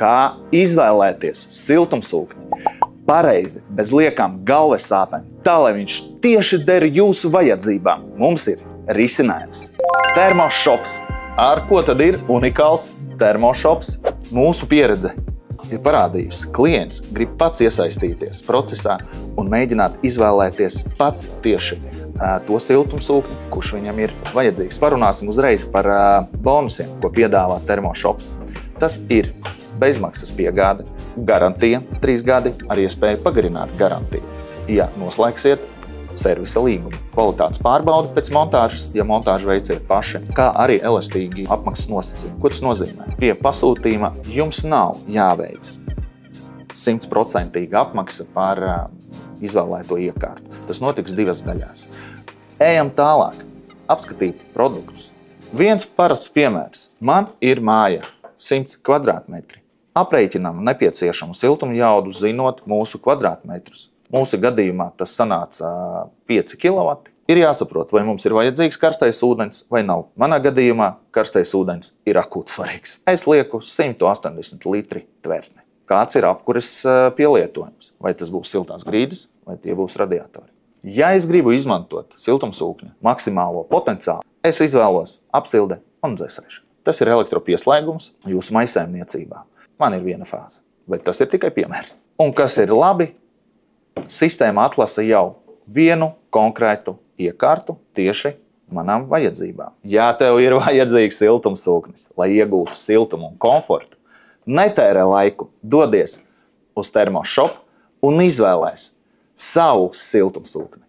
Kā izvēlēties siltumsūkni pareizi, bez liekām galvas sāpēm, tā, lai viņš tieši der jūsu vajadzībām? Mums ir risinājums. Termoshops. Ar ko tad ir unikāls termoshops? Mūsu pieredze ir parādījusi, klients grib pats iesaistīties procesā un mēģināt izvēlēties pats tieši to siltumsūkni, kurš viņam ir vajadzīgs. Parunāsim uzreiz par bonusiem, ko piedāvā termoshops. Tas ir bezmaksas piegāde, garantija 3 gadi ar iespēju pagarināt garantiju. Ja noslēgsiet servisa līgumu, kvalitātes pārbaude pēc montāžas, ja montāžu veiciet paši, kā arī elastīgi apmaksas nosacījumi. Ko tas nozīmē? Pie pasūtījuma jums nav jāveic 100% apmaksa par izvēlēto iekārtu. Tas notiks 2 daļās. Ejam tālāk. Apskatīt produktus. Viens parasts piemērs. Man ir māja 100 kvadrātmetri. Aprēķinām nepieciešamu siltumu jaudu zinot mūsu kvadrātmetrus. Mūsu gadījumā tas sanāca 5 kW. Ir jāsaprot, vai mums ir vajadzīgs karstais ūdens vai nav. Manā gadījumā karstais ūdens ir akūti svarīgs. Es lieku 180 litri tvertni. Kāds ir apkures pielietojums? Vai tas būs siltās grīdas, vai tie būs radiatori? Ja es gribu izmantot siltumsūkņa maksimālo potenciālu, es izvēlos apsilde un dzēsēšanu. Tas ir elektropieslēgums jūsu maisaimniecībā. Man ir viena fāze, bet tas ir tikai piemērs. Un kas ir labi? Sistēma atlasa jau vienu konkrētu iekārtu tieši manām vajadzībām. Ja tev ir vajadzīgs siltumsūknis, lai iegūtu siltumu un komfortu, netērē laiku, dodies uz Termoshop un izvēlēs savu siltumsūkni.